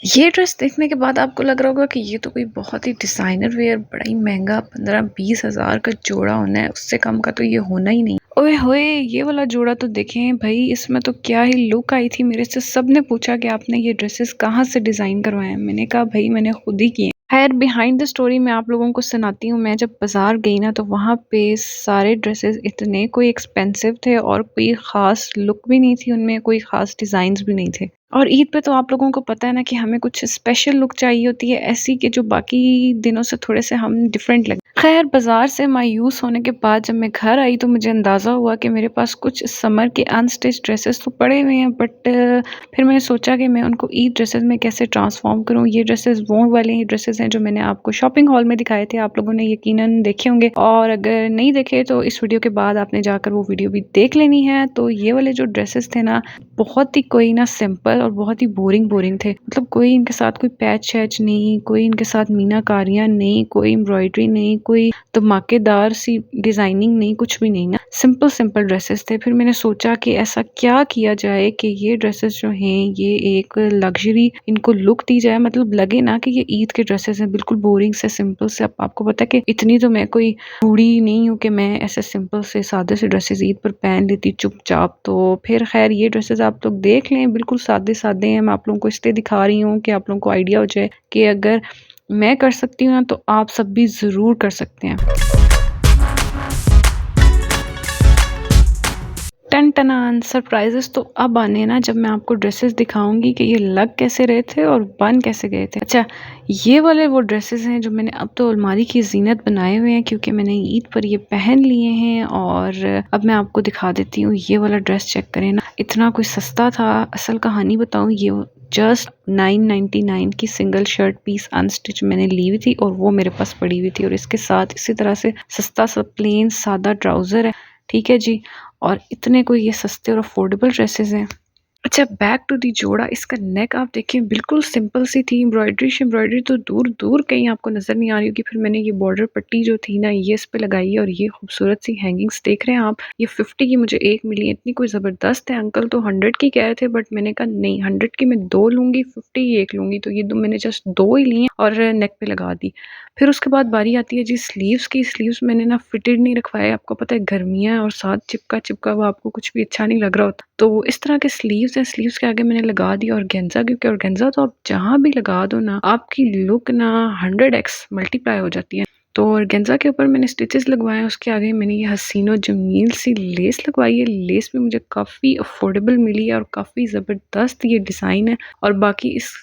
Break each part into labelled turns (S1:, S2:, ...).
S1: ये ड्रेस देखने के बाद आपको लग रहा होगा कि ये तो कोई बहुत ही डिज़ाइनर वेयर बड़ा ही महँगा 15-20 हज़ार का जोड़ा होना है, उससे कम का तो ये होना ही नहीं। ओए होए! ये वाला जोड़ा तो देखें भई, इसमें तो क्या ही लुक आई थी। मेरे से सबने पूछा कि आपने ये ड्रेसेस कहाँ से डिज़ाइन करवाए हैं? मैंने कहा भई मैंने खुद ही किए हैं। खैर बिहाइंड द स्टोरी मैं आप लोगों को सुनाती हूँ। मैं जब बाज़ार गई ना तो वहाँ पे सारे ड्रेसेस इतने कोई एक्सपेंसिव थे और कोई ख़ास लुक भी नहीं थी उनमें, कोई ख़ास डिज़ाइन्स भी नहीं थे। और ईद पे तो आप लोगों को पता है ना कि हमें कुछ स्पेशल लुक चाहिए होती है, ऐसी कि जो बाकी दिनों से थोड़े से हम डिफरेंट लगें। खैर बाज़ार से मायूस होने के बाद जब मैं घर आई तो मुझे अंदाज़ा हुआ कि मेरे पास कुछ समर के अनस्टिच्ड ड्रेसेस तो पड़े हुए हैं, बट फिर मैंने सोचा कि मैं उनको ईद ड्रेसेस में कैसे ट्रांसफ़ॉर्म करूँ। ये ड्रेसेस वो वाले ही ड्रेसेस हैं जो मैंने आपको शॉपिंग हॉल में दिखाए थे, आप लोगों ने यकीनन देखे होंगे, और अगर नहीं देखे तो इस वीडियो के बाद आपने जाकर वो वीडियो भी देख लेनी है। तो ये वाले जो ड्रेसेस थे ना, बहुत ही कोई ना सिंपल और बहुत ही बोरिंग थे। मतलब कोई इनके साथ कोई पैच-शैच नहीं, कोई इनके साथ मीनाकारियाँ नहीं, कोई एम्ब्रॉयडरी नहीं, कोई धमाकेदार सी डिज़ाइनिंग नहीं, कुछ भी नहीं ना। सिंपल ड्रेसेस थे। फिर मैंने सोचा कि ऐसा क्या किया जाए कि ये ड्रेसेस जो हैं ये एक लग्ज़री इनको लुक दी जाए, मतलब लगे ना कि ये ईद के ड्रेसेस हैं, बिल्कुल बोरिंग से सिंपल से। अब आपको पता है कि इतनी तो मैं कोई बूढ़ी नहीं हूँ कि मैं ऐसे सिंपल से सादे से ड्रेसेस ईद पर पहन लेती चुपचाप। तो फिर खैर ये ड्रेसेस आप लोग देख लें, बिल्कुल सादे हैं। मैं आप लोगों को इसलिए दिखा रही हूँ कि आप लोगों को आइडिया हो जाए कि अगर मैं कर सकती हूँ ना तो आप सब भी ज़रूर कर सकते हैं। टन-टनान! सरप्राइज़ेज़ तो अब आने हैं ना, जब मैं आपको ड्रेसेस दिखाऊँगी कि ये लग कैसे रहे थे और बन कैसे गए थे। अच्छा, ये वाले वो ड्रेसेस हैं जो मैंने अब तो अलमारी की ज़ीनत बनाए हुए हैं, क्योंकि मैंने ईद पर ये पहन लिए हैं। और अब मैं आपको दिखा देती हूँ। ये वाला ड्रेस चेक करें ना, इतना कोई सस्ता था। असल कहानी बताऊँ, ये जस्ट 999 की सिंगल शर्ट पीस अनस्टिच मैंने ली हुई थी और वो मेरे पास पड़ी हुई थी, और इसके साथ इसी तरह से सस्ता सा प्लेन सादा ट्राउज़र है। ठीक है जी। और इतने कोई ये सस्ते और अफोर्डेबल ड्रेसेस हैं। अच्छा, बैक टू दी जोड़ा, इसका नेक आप देखें बिल्कुल सिंपल सी थी। एम्ब्रॉयडरी तो दूर कहीं आपको नज़र नहीं आ रही होगी। फिर मैंने ये बॉर्डर पट्टी जो थी ना, ये इस पे लगाई है, और ये खूबसूरत सी हैंगिंग्स देख रहे हैं आप। ये 50 की मुझे एक मिली है, इतनी कोई ज़बरदस्त है। अंकल तो 100 की कह रहे थे, बट मैंने कहा नहीं, 100 की मैं 2 लूँगी, 50 की 1 लूँगी। तो ये दो मैंने जस्ट 2 ही ली हैं और नेक पे लगा दी। फिर उसके बाद बारी आती है जी स्लीव्स की। स्लीव्स मैंने ना फिटेड नहीं रखवाए, आपको पता है गर्मियाँ हैं और साथ चिपका हुआ आपको कुछ भी अच्छा नहीं लग रहा होता। तो इस तरह के स्लीव्स हैं, स्लीव्स के आगे मैंने लगा दिया ऑर्गेन्जा, क्योंकि ऑर्गेन्जा तो आप जहाँ भी लगा दो ना, आपकी लुक ना 100x मल्टीप्लाई हो जाती है। तो ऑर्गेन्जा के ऊपर मैंने स्टिचेस लगवाए हैं, उसके आगे मैंने ये हसीनो जमील सी लेस लगवाई है। लेस भी मुझे काफ़ी अफोर्डेबल मिली है और काफ़ी ज़बरदस्त ये डिज़ाइन है। और बाकी इस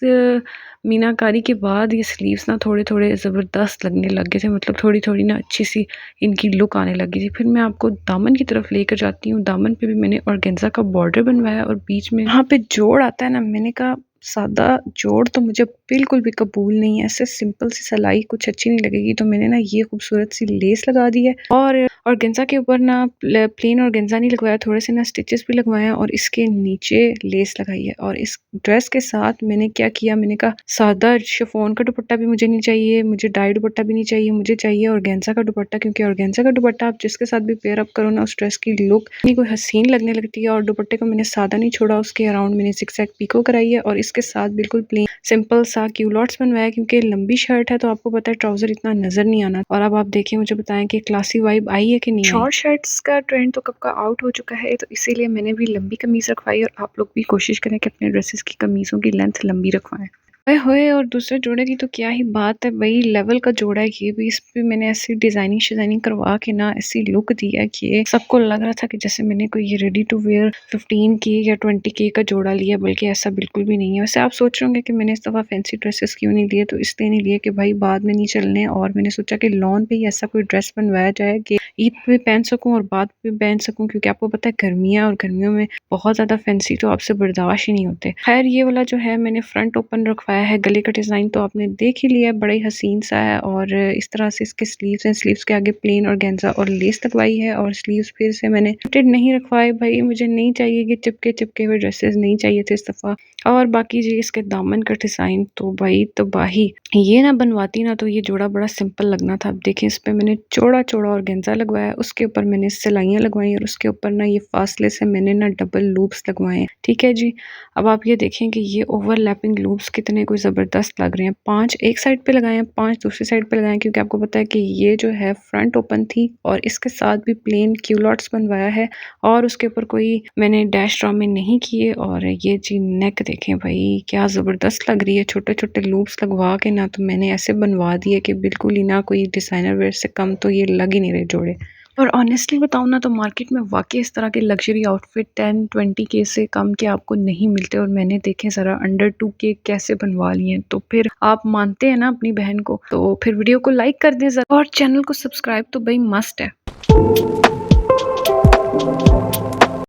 S1: मीनाकारी के बाद ये स्लीव्स ना थोड़े ज़बरदस्त लगने लग गए थे, मतलब थोड़ी ना अच्छी सी इनकी लुक आने लगी थी। फिर मैं आपको दामन की तरफ लेकर जाती हूँ। दामन पे भी मैंने ऑर्गेन्जा का बॉर्डर बनवाया और बीच में वहाँ पे जोड़ आता है ना, मैंने कहा सादा जोड़ तो मुझे बिल्कुल भी कबूल नहीं है, ऐसे सिंपल सी सिलाई कुछ अच्छी नहीं लगेगी। तो मैंने ना ये खूबसूरत सी लेस लगा दी है, और ऑर्गेन्जा के ऊपर ना प्लेन ऑर्गेन्जा नहीं लगवाया, थोड़े से ना स्टिचेस भी लगवाए हैं, और इसके नीचे लेस लगाई है। और इस ड्रेस के साथ मैंने क्या किया, मैंने कहा सादा शिफॉन का दुपट्टा भी मुझे नहीं चाहिए, मुझे डाई दुपट्टा भी नहीं चाहिए, मुझे चाहिए ऑर्गेन्जा का दुपट्टा। क्योंकि ऑर्गेन्जा का दुपट्टा आप जिसके साथ भी पेयर अप करो ना, उस ड्रेस की लुक इतनी कोई हसीन लगने लगती है। और दुपट्टे को मैंने सादा नहीं छोड़ा, उसके अराउंड मैंने ज़िगज़ैग पीको कराई है, और इसके साथ बिल्कुल प्लेन सिंपल सा क्यूलॉट्स बनवाया, क्योंकि लंबी शर्ट है तो आपको पता है ट्राउजर इतना नजर नहीं आना। और अब आप देखिए, मुझे बताएं कि क्लासी वाइब आई है कि नहीं। शॉर्ट शर्ट्स का ट्रेंड तो कब का आउट हो चुका है, तो इसीलिए मैंने भी लंबी कमीज रखवाई, और आप लोग भी कोशिश करें कि अपने ड्रेसेस की कमीजों की लेंथ लंबी रखवाएं। ओए होए, और दूसरे जोड़े की तो क्या ही बात है, वही लेवल का जोड़ा है ये भी। इस पे मैंने ऐसी डिजाइनिंग शिजाइनिंग करवा के ना ऐसी लुक दी है कि सबको लग रहा था कि जैसे मैंने कोई ये रेडी टू वेयर 15 की या 20 की का जोड़ा लिया, बल्कि ऐसा बिल्कुल भी नहीं है। वैसे आप सोच रहे होंगे कि मैंने इस दफ़ा फैंसी ड्रेसेस क्यों नहीं लिए, तो इसलिए नहीं लिए कि भाई बाद में नहीं चलने, और मैंने सोचा कि लॉन पे ही ऐसा कोई ड्रेस बनवाया जाए कि ईद पे पहन सकूं और बाद पे पहन सकूं, क्योंकि आपको पता है गर्मियाँ, और गर्मियों में बहुत ज़्यादा फैंसी तो आपसे बर्दाश्त ही नहीं होते। खैर ये वाला जो है मैंने फ्रंट ओपन रखवाया है। गले का डिज़ाइन तो आपने देख ही लिया है, बड़ा ही हसीन सा है। और इस तरह से इसके स्लीव्स हैं, स्लीव्स के आगे प्लेन ऑर्गेन्जा और लेस लगवाई है, और स्लीव्स फिर से मैंने फिटेड नहीं रखवाए। भाई मुझे नहीं चाहिए कि चिपके हुए ड्रेसेस नहीं चाहिए थे इस दफ़ा। और बाकी जी इसके दामन का डिज़ाइन तो भाई तबाही, ये ना बनवाती ना तो ये जोड़ा बड़ा सिंपल लगना था। अब देखें, इस पे मैंने चौड़ा ऑर्गेन्जा लगवाया, उसके ऊपर मैंने सिलाइयाँ लगवाई, और उसके ऊपर ना ये फासले से मैंने ना डबल लूप्स लगवाए हैं। ठीक है जी। अब आप ये देखें कि ये ओवरलैपिंग लूप्स कितने कोई ज़बरदस्त लग रहे हैं। 5 एक साइड पे लगाए हैं, 5 दूसरी साइड पे लगाए हैं, क्योंकि आपको पता है कि ये जो है फ्रंट ओपन थी और इसके साथ भी प्लेन क्यूलॉट्स बनवाया है और उसके ऊपर कोई मैंने डैश ड्रामे नहीं किए। और ये जी नेक देखें भाई, क्या ज़बरदस्त लग रही है। छोटे-छोटे लूप्स लगवा के ना तो मैंने ऐसे बनवा दिए कि बिल्कुल ही ना कोई डिज़ाइनर वेयर से कम तो ये लग ही नहीं रहे जोड़े। और ऑनेस्टली बताऊँ ना तो मार्केट में वाक़ई इस तरह के लग्ज़री आउटफिट 10-20 के से कम के आपको नहीं मिलते, और मैंने देखें ज़रा अंडर 2 के कैसे बनवा लिए हैं। तो फिर आप मानते हैं ना अपनी बहन को, तो फिर वीडियो को लाइक कर दें ज़रा और चैनल को सब्सक्राइब तो भई मस्ट है।